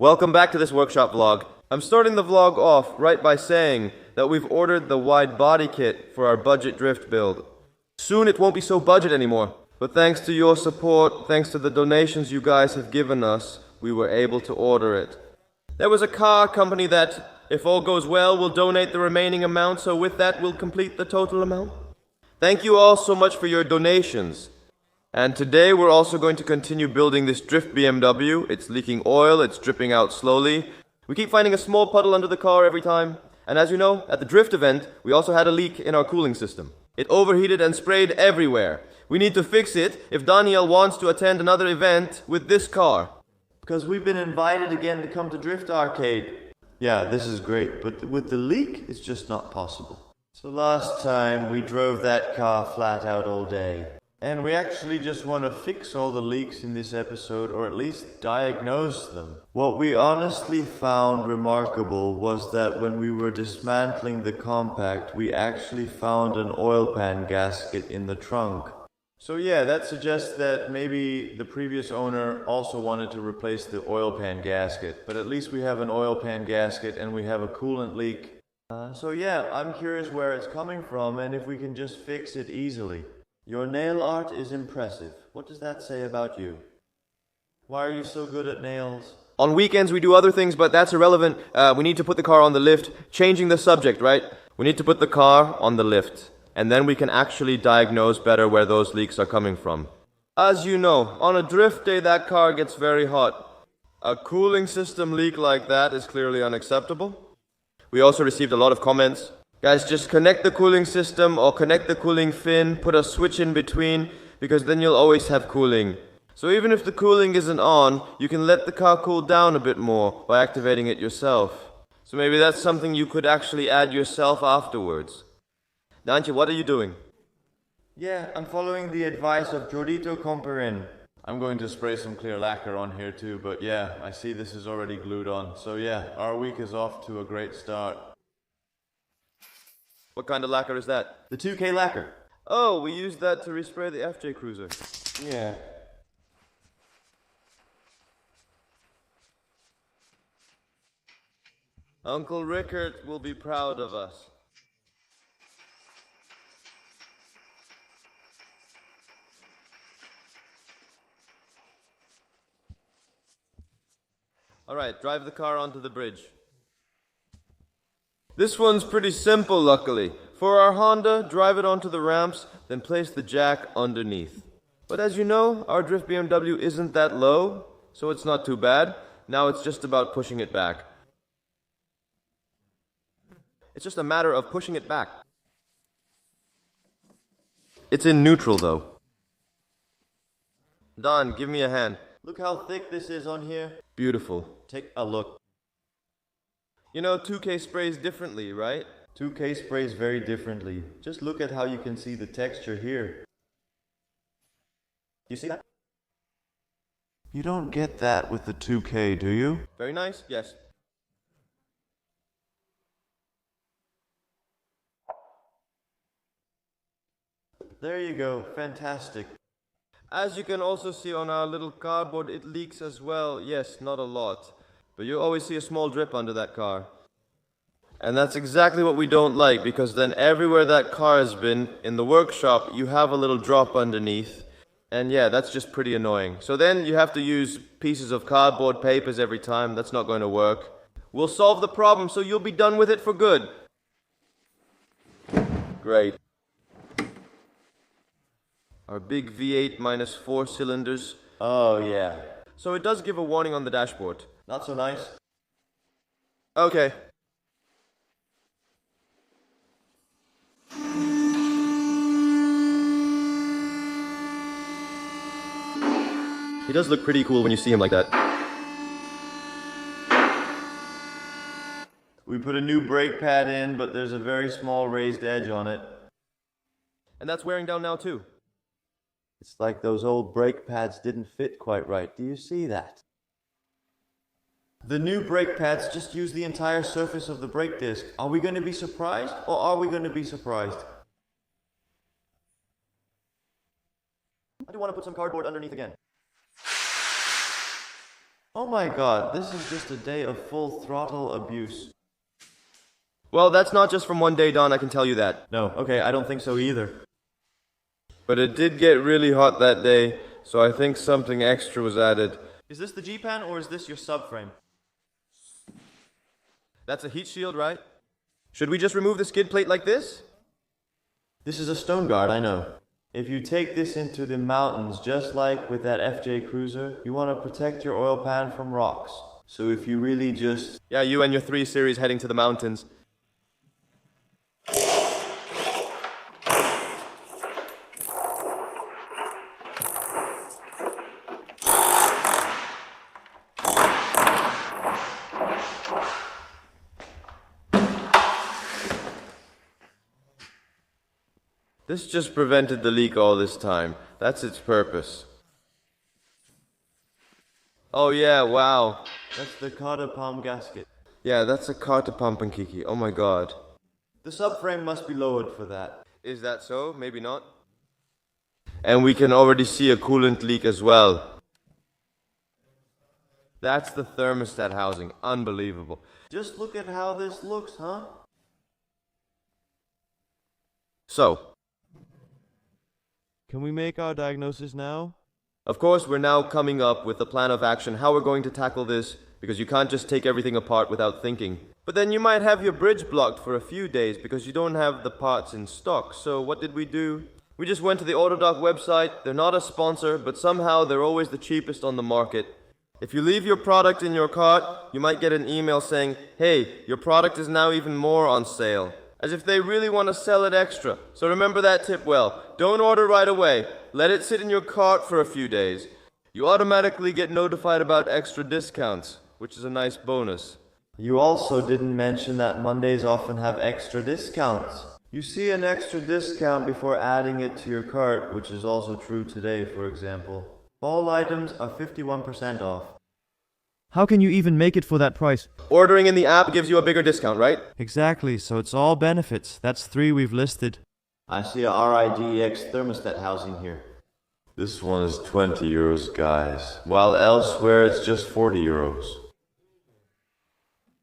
Welcome back to this workshop vlog. I'm starting the vlog off right by saying that we've ordered the wide body kit for our budget drift build. Soon it won't be so budget anymore, but thanks to your support, thanks to the donations you guys have given us, we were able to order it. There was a car company that, if all goes well, will donate the remaining amount, so with that we'll complete the total amount. Thank you all so much for your donations. And today we're also going to continue building this drift BMW. It's leaking oil, it's dripping out slowly. We keep finding a small puddle under the car every time. And as you know, at the drift event, we also had a leak in our cooling system. It overheated and sprayed everywhere. We need to fix it if Daniel wants to attend another event with this car. Because we've been invited again to come to Drift Arcade. Yeah, this is great, but with the leak, it's just not possible. So last time, we drove that car flat out all day. And we actually just want to fix all the leaks in this episode, or at least diagnose them. What we honestly found remarkable was that when we were dismantling the compact, we actually found an oil pan gasket in the trunk. So yeah, that suggests that maybe the previous owner also wanted to replace the oil pan gasket. But at least we have an oil pan gasket and we have a coolant leak. So yeah, I'm curious where it's coming from and if we can just fix it easily. Your nail art is impressive. What does that say about you? Why are you so good at nails? On weekends we do other things, but that's irrelevant. We need to put the car on the lift. Changing the subject, right? We need to put the car on the lift. And then we can actually diagnose better where those leaks are coming from. As you know, on a drift day that car gets very hot. A cooling system leak like that is clearly unacceptable. We also received a lot of comments. Guys, just connect the cooling system or connect the cooling fin, put a switch in between, because then you'll always have cooling. So even if the cooling isn't on, you can let the car cool down a bit more by activating it yourself. So maybe that's something you could actually add yourself afterwards. Dante, what are you doing? Yeah, I'm following the advice of Jordito Comperin. I'm going to spray some clear lacquer on here too, but yeah, I see this is already glued on. So yeah, our week is off to a great start. What kind of lacquer is that? The 2K lacquer. Oh, we used that to respray the FJ Cruiser. Yeah. Uncle Rickert will be proud of us. Alright, drive the car onto the bridge. This one's pretty simple, luckily. For our Honda, drive it onto the ramps, then place the jack underneath. But as you know, our drift BMW isn't that low, so it's not too bad. Now it's just about pushing it back. It's just a matter of pushing it back. It's in neutral, though. Don, give me a hand. Look how thick this is on here. Beautiful. Take a look. You know, 2K sprays differently, right? 2K sprays very differently. Just look at how you can see the texture here. You see that? You don't get that with the 2K, do you? Very nice, yes. There you go, fantastic. As you can also see on our little cardboard, it leaks as well. Yes, not a lot. But you always see a small drip under that car. And that's exactly what we don't like, because then everywhere that car has been, in the workshop, you have a little drop underneath. And yeah, that's just pretty annoying. So then you have to use pieces of cardboard papers every time. That's not going to work. We'll solve the problem, so you'll be done with it for good. Great. Our big V8 minus 4 cylinders. Oh yeah. So it does give a warning on the dashboard. Not so nice. Okay. He does look pretty cool when you see him like that. We put a new brake pad in, but there's a very small raised edge on it. And that's wearing down now too. It's like those old brake pads didn't fit quite right. Do you see that? The new brake pads just use the entire surface of the brake disc. Are we going to be surprised, or are we going to be surprised? I do want to put some cardboard underneath again. Oh my god, this is just a day of full throttle abuse. Well, that's not just from one day, Don, I can tell you that. No, okay, I don't think so either. But it did get really hot that day, so I think something extra was added. Is this the G-pan or is this your subframe? That's a heat shield, right? Should we just remove the skid plate like this? This is a stone guard, I know. If you take this into the mountains, just like with that FJ Cruiser, you want to protect your oil pan from rocks. So if you really just... Yeah, you and your 3 Series heading to the mountains. This just prevented the leak all this time. That's its purpose. Oh yeah, wow. That's the Carter palm gasket. Yeah, that's a Carter pump and Kiki. Oh my god. The subframe must be lowered for that. Is that so? Maybe not. And we can already see a coolant leak as well. That's the thermostat housing. Unbelievable. Just look at how this looks, huh? So, can we make our diagnosis now? of course, we're now coming up with a plan of action how we're going to tackle this, because you can't just take everything apart without thinking. But then you might have your bridge blocked for a few days because you don't have the parts in stock. So what did we do? We just went to the Autodoc website. They're not a sponsor, but somehow they're always the cheapest on the market. If you leave your product in your cart, you might get an email saying, hey, your product is now even more on sale. As if they really want to sell it extra. So remember that tip well. Don't order right away. Let it sit in your cart for a few days. You automatically get notified about extra discounts, which is a nice bonus. You also didn't mention that Mondays often have extra discounts. You see an extra discount before adding it to your cart, which is also true today, for example. All items are 51% off. How can you even make it for that price? Ordering in the app gives you a bigger discount, right? Exactly, so it's all benefits. That's 3 we've listed. I see a RIDX thermostat housing here. This one is 20 euros, guys, while elsewhere it's just 40 euros.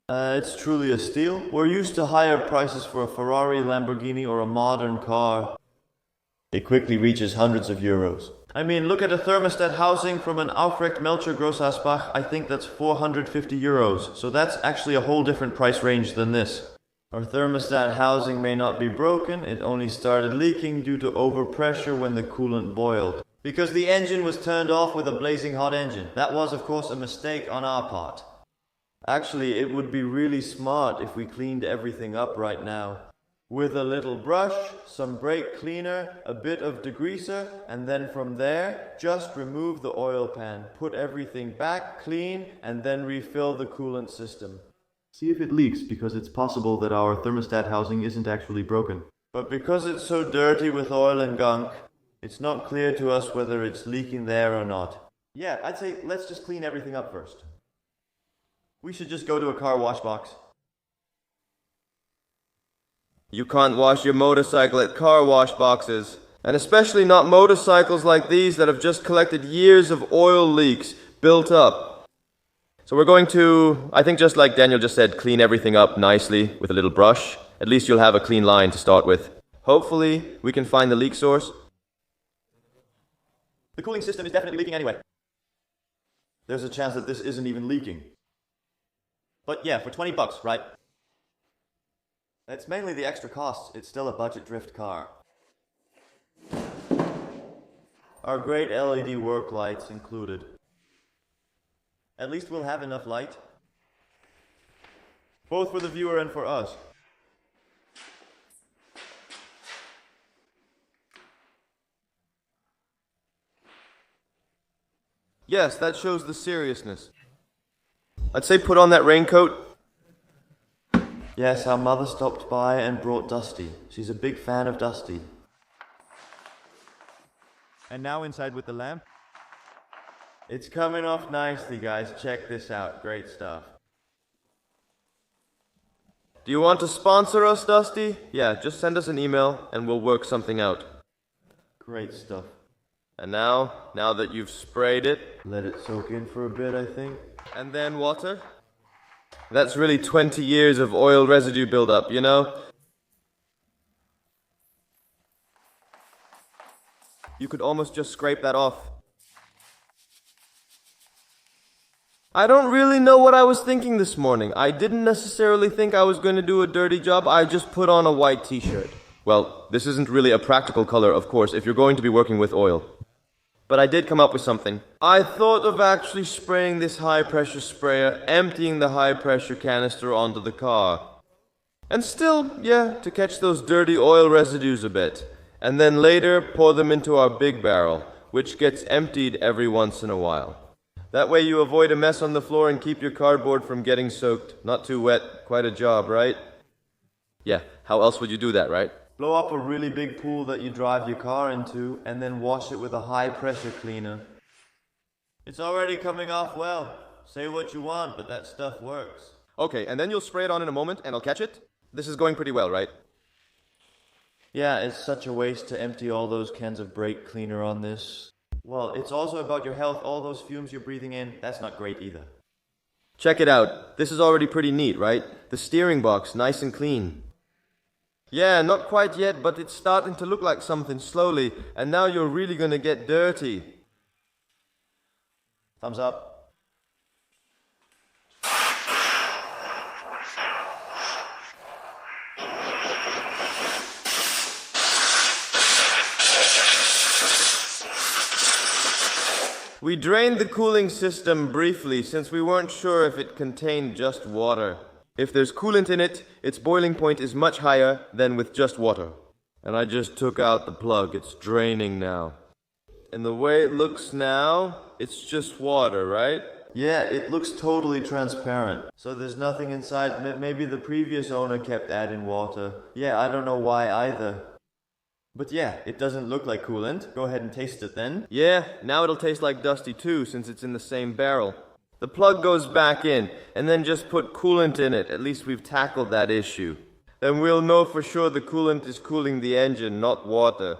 It's truly a steal. We're used to higher prices for a Ferrari, Lamborghini, or a modern car. It quickly reaches hundreds of euros. I mean, look at a thermostat housing from an Aufrecht Melcher Grossasbach. I think that's 450 euros. So that's actually a whole different price range than this. Our thermostat housing may not be broken. It only started leaking due to overpressure when the coolant boiled. Because the engine was turned off with a blazing hot engine. That was, of course, a mistake on our part. Actually, it would be really smart if we cleaned everything up right now. With a little brush, some brake cleaner, a bit of degreaser, and then from there, just remove the oil pan, put everything back clean, and then refill the coolant system. See if it leaks, because it's possible that our thermostat housing isn't actually broken. But because it's so dirty with oil and gunk, it's not clear to us whether it's leaking there or not. Yeah, I'd say let's just clean everything up first. We should just go to a car wash box. You can't wash your motorcycle at car wash boxes. And especially not motorcycles like these that have just collected years of oil leaks built up. So we're going to, I think just like Daniel just said, clean everything up nicely with a little brush. At least you'll have a clean line to start with. Hopefully, we can find the leak source. The cooling system is definitely leaking anyway. There's a chance that this isn't even leaking. But yeah, for 20 bucks, right? It's mainly the extra costs. It's still a budget drift car. Our great LED work lights included. At least we'll have enough light. Both for the viewer and for us. Yes, that shows the seriousness. I'd say put on that raincoat. Yes, our mother stopped by and brought Dusty. She's a big fan of Dusty. And now inside with the lamp? It's coming off nicely, guys. Check this out. Great stuff. Do you want to sponsor us, Dusty? Yeah, just send us an email and we'll work something out. Great stuff. And now that you've sprayed it, Let it soak in for a bit, I think. and then water, that's really 20 years of oil residue buildup, you know? You could almost just scrape that off. I don't really know what I was thinking this morning. I didn't necessarily think I was going to do a dirty job. I just put on a white t-shirt. Well, this isn't really a practical color, of course, if you're going to be working with oil. But I did come up with something. I thought of actually spraying this high-pressure sprayer, emptying the high-pressure canister onto the car. And still, yeah, to catch those dirty oil residues a bit. And then later, pour them into our big barrel, which gets emptied every once in a while. That way you avoid a mess on the floor and keep your cardboard from getting soaked. Not too wet, quite a job, right? Yeah, how else would you do that, right? Blow up a really big pool that you drive your car into, and then wash it with a high-pressure cleaner. It's already coming off well. Say what you want, but that stuff works. Okay, and then you'll spray it on in a moment and I'll catch it? This is going pretty well, right? Yeah, it's such a waste to empty all those cans of brake cleaner on this. Well, it's also about your health. All those fumes you're breathing in, that's not great either. Check it out. This is already pretty neat, right? The steering box, nice and clean. Yeah, not quite yet, but it's starting to look like something slowly, and now you're really gonna get dirty. Thumbs up. We drained the cooling system briefly since we weren't sure if it contained just water. If there's coolant in it, its boiling point is much higher than with just water. And I just took out the plug. It's draining now. And the way it looks now, it's just water, right? Yeah, it looks totally transparent. So there's nothing inside. Maybe the previous owner kept adding water. Yeah, I don't know why either. But yeah, it doesn't look like coolant. Go ahead and taste it then. Yeah, now it'll taste like Dusty too, since it's in the same barrel. The plug goes back in, and then just put coolant in it. At least we've tackled that issue. Then we'll know for sure the coolant is cooling the engine, not water.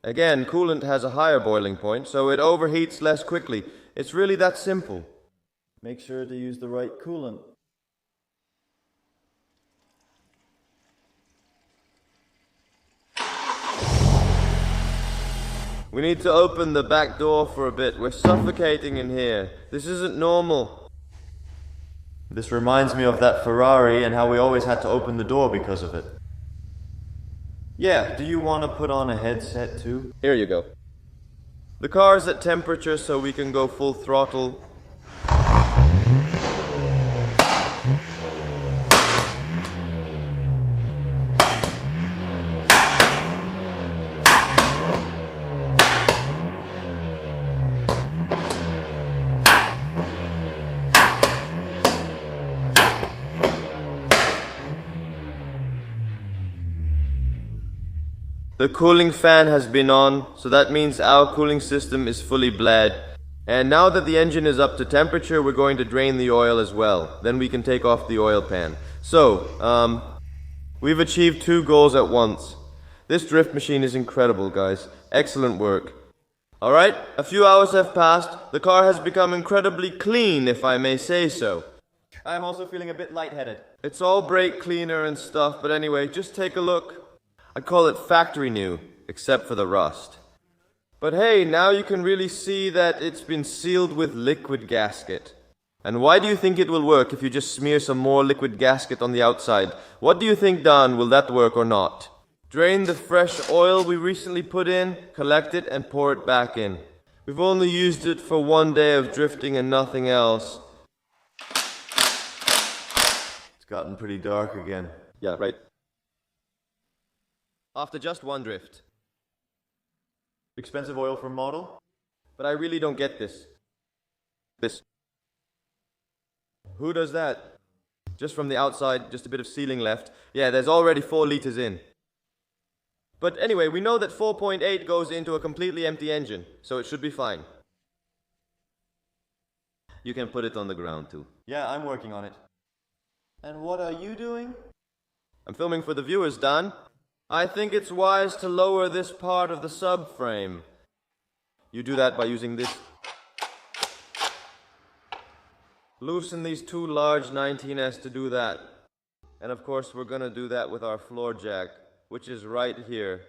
Again, coolant has a higher boiling point, so it overheats less quickly. It's really that simple. Make sure to use the right coolant. We need to open the back door for a bit. We're suffocating in here. This isn't normal. This reminds me of that Ferrari and how we always had to open the door because of it. Yeah, do you want to put on a headset too? Here you go. The car's at temperature so we can go full throttle. The cooling fan has been on, so that means our cooling system is fully bled. And now that the engine is up to temperature, we're going to drain the oil as well. Then we can take off the oil pan. So, we've achieved 2 goals at once. This drift machine is incredible, guys. Excellent work. Alright, a few hours have passed. The car has become incredibly clean, if I may say so. I'm also feeling a bit lightheaded. It's all brake cleaner and stuff, but anyway, just take a look. I'd call it factory new, except for the rust. But hey, now you can really see that it's been sealed with liquid gasket. And why do you think it will work if you just smear some more liquid gasket on the outside? What do you think, Don? Will that work or not? Drain the fresh oil we recently put in, collect it, and pour it back in. We've only used it for 1 day of drifting and nothing else. It's gotten pretty dark again. Yeah, right. After just 1 drift. Expensive oil for model? But I really don't get this. Who does that? Just from the outside, just a bit of sealing left. Yeah, there's already 4 liters in. But anyway, we know that 4.8 goes into a completely empty engine, so it should be fine. You can put it on the ground too. Yeah, I'm working on it. And what are you doing? I'm filming for the viewers, Don. I think it's wise to lower this part of the subframe. You do that by using this. Loosen these two large 19s to do that. And of course, we're gonna do that with our floor jack, which is right here.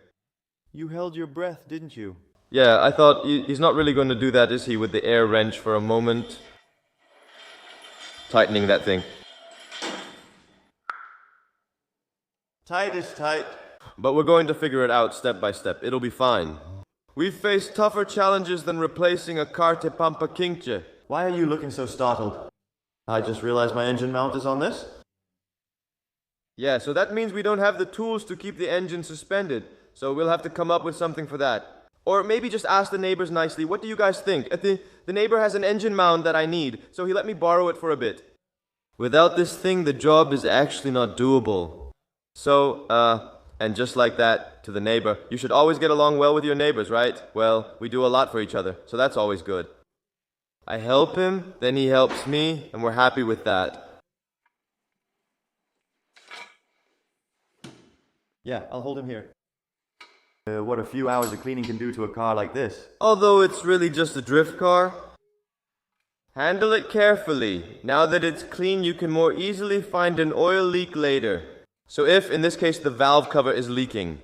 You held your breath, didn't you? Yeah, I thought he's not really going to do that, is he, with the air wrench for a moment? Tightening that thing. Tight is tight. But we're going to figure it out step by step. It'll be fine. We've faced tougher challenges than replacing a carte pampa quince. Why are you looking so startled? I just realized my engine mount is on this. Yeah, so that means we don't have the tools to keep the engine suspended. So we'll have to come up with something for that. Or maybe just ask the neighbors nicely, what do you guys think? The neighbor has an engine mount that I need, so he let me borrow it for a bit. Without this thing, the job is actually not doable. So, and just like that, to the neighbor, you should always get along well with your neighbors, right? Well, we do a lot for each other, so that's always good. I help him, then he helps me, and we're happy with that. Yeah, I'll hold him here. What a few hours of cleaning can do to a car like this. Although it's really just a drift car. Handle it carefully. Now that it's clean, you can more easily find an oil leak later. So if, in this case, the valve cover is leaking.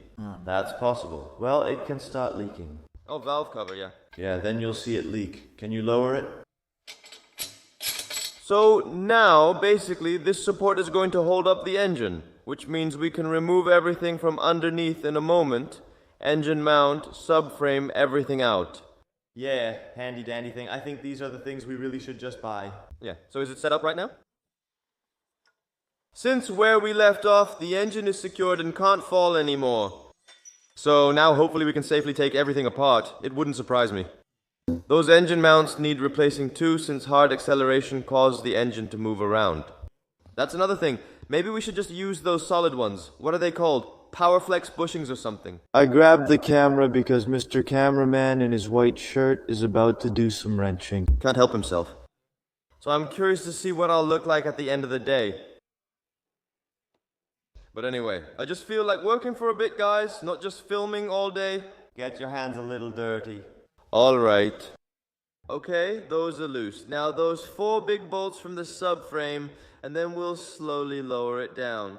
That's possible. Well, it can start leaking. Oh, valve cover, yeah. Yeah, then you'll see it leak. Can you lower it? So now, basically, this support is going to hold up the engine, which means we can remove everything from underneath in a moment. Engine mount, subframe, everything out. Yeah, handy dandy thing. I think these are the things we really should just buy. Yeah, so is it set up right now? Since where we left off, the engine is secured and can't fall anymore. So now hopefully we can safely take everything apart. It wouldn't surprise me. Those engine mounts need replacing too, since hard acceleration caused the engine to move around. That's another thing. Maybe we should just use those solid ones. What are they called? Powerflex bushings or something. I grabbed the camera because Mr. Cameraman in his white shirt is about to do some wrenching. Can't help himself. So I'm curious to see what I'll look like at the end of the day. But anyway, I just feel like working for a bit, guys, not just filming all day. Get your hands a little dirty. Alright. Okay, those are loose. Now those 4 big bolts from the subframe, and then we'll slowly lower it down.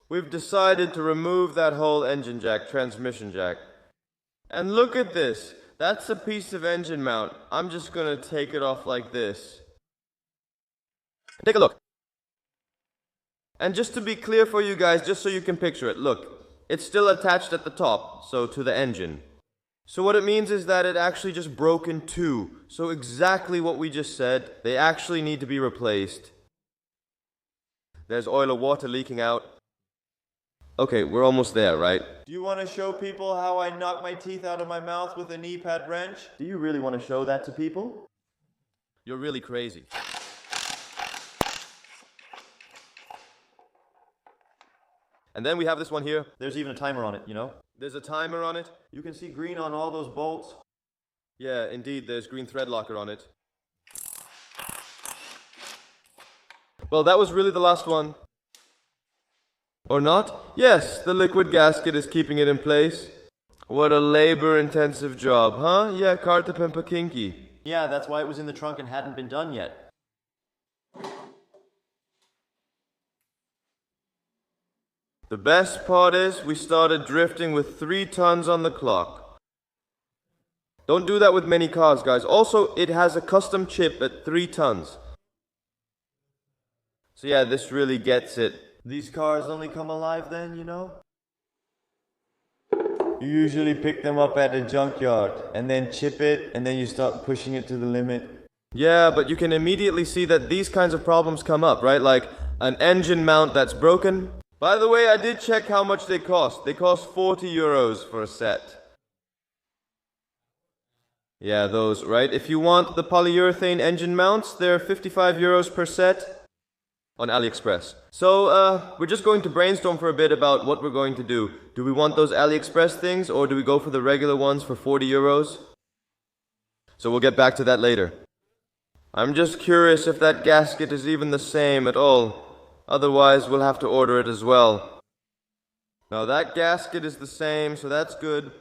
We've decided to remove that whole engine jack, transmission jack. And look at this. That's a piece of engine mount. I'm just gonna take it off like this. Take a look. And just to be clear for you guys, just so you can picture it, look. It's still attached at the top, so to the engine. So what it means is that it actually just broke in two. So exactly what we just said, they actually need to be replaced. There's oil or water leaking out. Okay, we're almost there, right? Do you want to show people how I knock my teeth out of my mouth with a knee pad wrench? Do you really want to show that to people? You're really crazy. And then we have this one here. There's even a timer on it, you know? There's a timer on it. You can see green on all those bolts. Yeah, indeed, there's green thread locker on it. Well, that was really the last one. Or not? Yes, the liquid gasket is keeping it in place. What a labor-intensive job, huh? Yeah, carte pempa kinky. Yeah, that's why it was in the trunk and hadn't been done yet. The best part is we started drifting with 3 tons on the clock. Don't do that with many cars, guys. Also, it has a custom chip at 3 tons. So yeah, this really gets it. These cars only come alive then, you know? You usually pick them up at a junkyard and then chip it and then you start pushing it to the limit. Yeah, but you can immediately see that these kinds of problems come up, right? Like an engine mount that's broken. By the way, I did check how much they cost. They cost 40 euros for a set. Yeah, those, right? If you want the polyurethane engine mounts, they're 55 euros per set on AliExpress. So, we're just going to brainstorm for a bit about what we're going to do. Do we want those AliExpress things, or do we go for the regular ones for 40 euros? So we'll get back to that later. I'm just curious if that gasket is even the same at all. Otherwise, we'll have to order it as well. Now that gasket is the same, so that's good.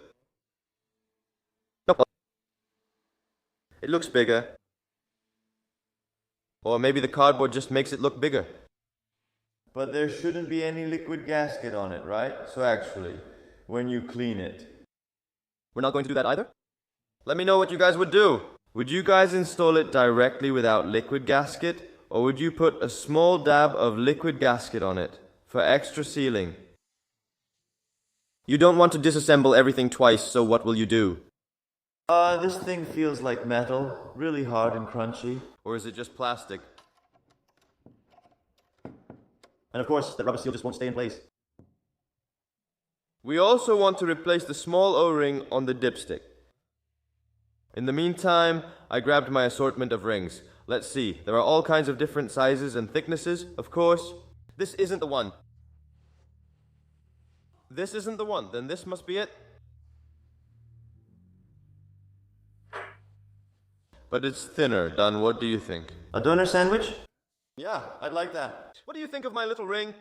It looks bigger. Or maybe the cardboard just makes it look bigger. But there shouldn't be any liquid gasket on it, right? So actually, when you clean it. We're not going to do that either? Let me know what you guys would do. Would you guys install it directly without liquid gasket? Or would you put a small dab of liquid gasket on it for extra sealing? You don't want to disassemble everything twice, so what will you do? This thing feels like metal, really hard and crunchy. Or is it just plastic? And of course, that rubber seal just won't stay in place. We also want to replace the small O-ring on the dipstick. In the meantime, I grabbed my assortment of rings. Let's see, there are all kinds of different sizes and thicknesses, of course. This isn't the one. This isn't the one, then this must be it. But it's thinner, Don, what do you think? A doner sandwich? Yeah, I'd like that. What do you think of my little ring?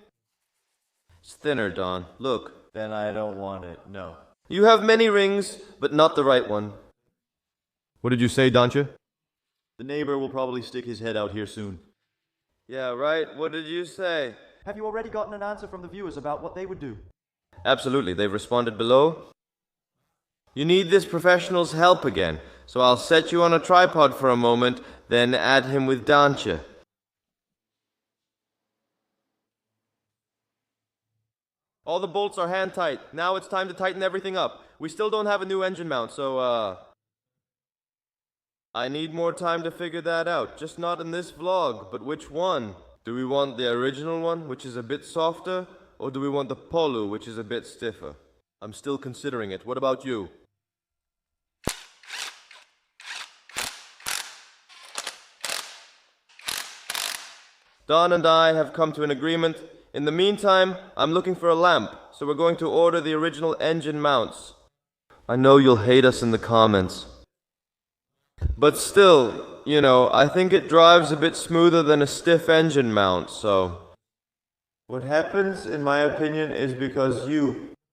It's thinner, Don. Look. Then I don't want it, no. You have many rings, but not the right one. What did you say, Doncha? The neighbor will probably stick his head out here soon. Yeah, right. What did you say? Have you already gotten an answer from the viewers about what they would do? Absolutely. They've responded below. You need this professional's help again, so I'll set you on a tripod for a moment, then add him with Doncha. All the bolts are hand tight. Now it's time to tighten everything up. We still don't have a new engine mount, so I need more time to figure that out. Just not in this vlog, but which one? Do we want the original one, which is a bit softer, or do we want the Polu, which is a bit stiffer? I'm still considering it. What about you? Don and I have come to an agreement. In the meantime, I'm looking for a lamp, so we're going to order the original engine mounts. I know you'll hate us in the comments. But still, you know, I think it drives a bit smoother than a stiff engine mount, so... What happens, in my opinion, is because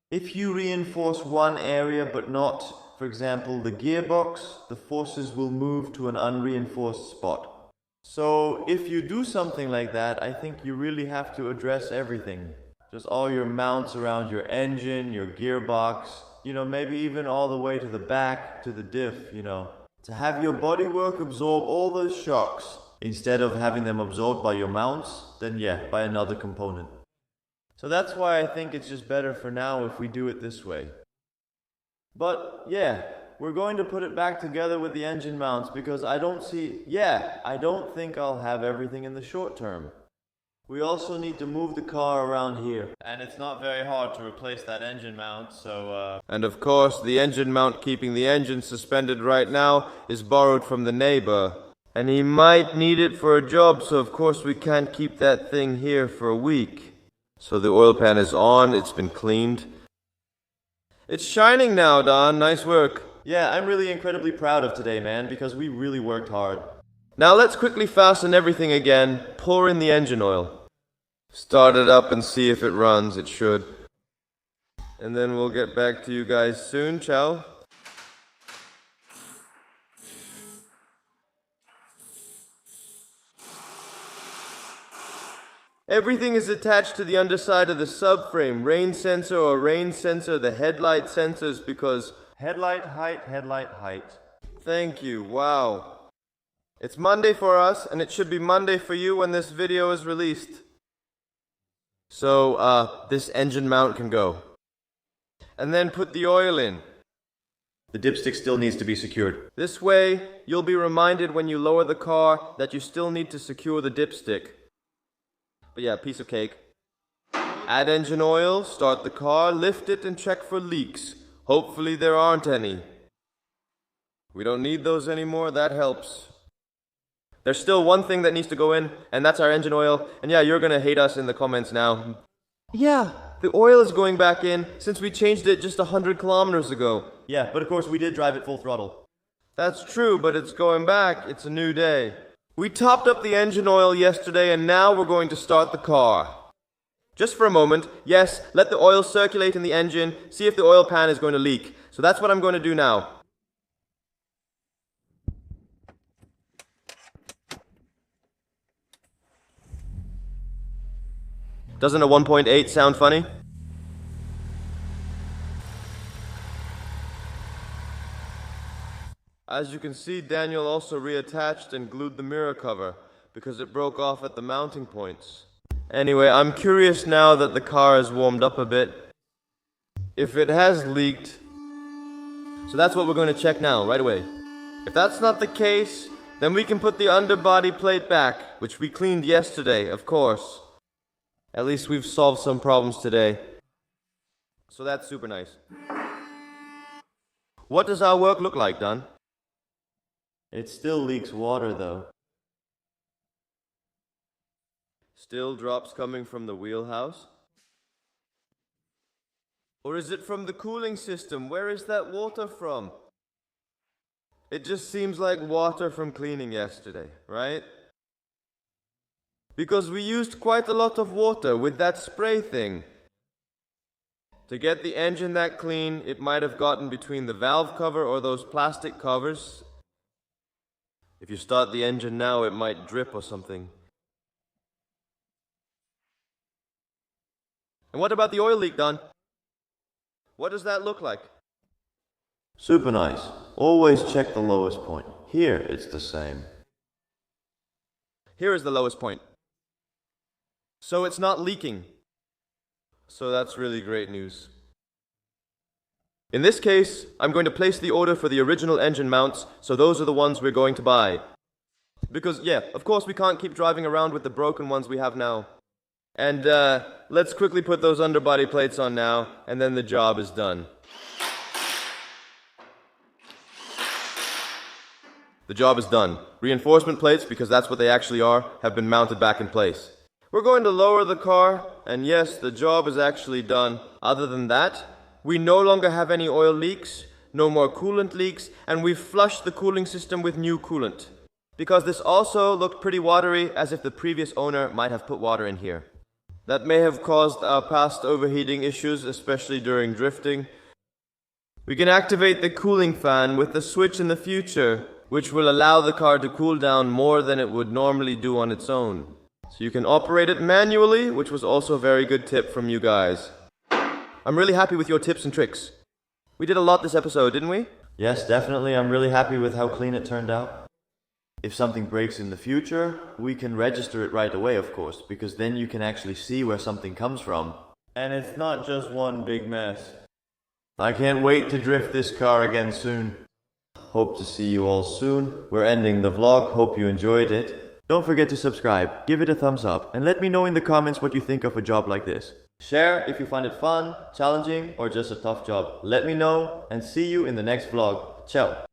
if you reinforce one area but not, for example, the gearbox, the forces will move to an unreinforced spot. So if you do something like that, I think you really have to address everything. Just all your mounts around your engine, your gearbox, you know, maybe even all the way to the back, to the diff, you know. To have your bodywork absorb all those shocks, instead of having them absorbed by your mounts, then yeah, by another component. So that's why I think it's just better for now if we do it this way. But yeah, we're going to put it back together with the engine mounts because I don't think I'll have everything in the short term. We also need to move the car around here. And it's not very hard to replace that engine mount, so And of course, the engine mount keeping the engine suspended right now is borrowed from the neighbor. And he might need it for a job, so of course we can't keep that thing here for a week. So the oil pan is on, it's been cleaned. It's shining now, Don. Nice work. yeah, I'm really incredibly proud of today, man, because we really worked hard. Now let's quickly fasten everything again, pour in the engine oil. Start it up and see if it runs. It should. And then we'll get back to you guys soon. Ciao. Everything is attached to the underside of the subframe. Rain sensor or rain sensor, the headlight sensors, because... Headlight height. Thank you. Wow. It's Monday for us, and it should be Monday for you when this video is released. So, this engine mount can go. And then put the oil in. The dipstick still needs to be secured. This way, you'll be reminded when you lower the car that you still need to secure the dipstick. But yeah, piece of cake. Add engine oil, start the car, lift it, and check for leaks. Hopefully there aren't any. We don't need those anymore, that helps. There's still one thing that needs to go in, and that's our engine oil. And yeah, you're gonna hate us in the comments now. Yeah, the oil is going back in since we changed it just 100 kilometers ago. Yeah, but of course we did drive it full throttle. That's true, but it's going back. It's a new day. We topped up the engine oil yesterday, and now we're going to start the car. Just for a moment, yes, let the oil circulate in the engine, see if the oil pan is going to leak. So that's what I'm going to do now. Doesn't a 1.8 sound funny? As you can see, Daniel also reattached and glued the mirror cover because it broke off at the mounting points. Anyway, I'm curious now that the car is warmed up a bit, if it has leaked. So that's what we're going to check now, right away. If that's not the case, then we can put the underbody plate back, which we cleaned yesterday, of course. At least we've solved some problems today. So that's super nice. What does our work look like, Don? It still leaks water, though. Still drops coming from the wheelhouse? Or is it from the cooling system? Where is that water from? It just seems like water from cleaning yesterday, right? Because we used quite a lot of water with that spray thing. To get the engine that clean, it might have gotten between the valve cover or those plastic covers. If you start the engine now, it might drip or something. And what about the oil leak, Don? What does that look like? Super nice. Always check the lowest point. Here, it's the same. Here is the lowest point. So it's not leaking. So that's really great news. In this case, I'm going to place the order for the original engine mounts, so those are the ones we're going to buy. Because, yeah, of course we can't keep driving around with the broken ones we have now. And, let's quickly put those underbody plates on now, and then the job is done. The job is done. Reinforcement plates, because that's what they actually are, have been mounted back in place. We're going to lower the car, and yes, the job is actually done. Other than that, we no longer have any oil leaks, no more coolant leaks, and we've flushed the cooling system with new coolant. Because this also looked pretty watery, as if the previous owner might have put water in here. That may have caused our past overheating issues, especially during drifting. We can activate the cooling fan with the switch in the future, which will allow the car to cool down more than it would normally do on its own. So you can operate it manually, which was also a very good tip from you guys. I'm really happy with your tips and tricks. We did a lot this episode, didn't we? Yes, definitely. I'm really happy with how clean it turned out. If something breaks in the future, we can register it right away, of course, because then you can actually see where something comes from. And it's not just one big mess. I can't wait to drift this car again soon. Hope to see you all soon. We're ending the vlog. Hope you enjoyed it. Don't forget to subscribe, give it a thumbs up, and let me know in the comments what you think of a job like this. Share if you find it fun, challenging, or just a tough job. Let me know, and see you in the next vlog. Ciao.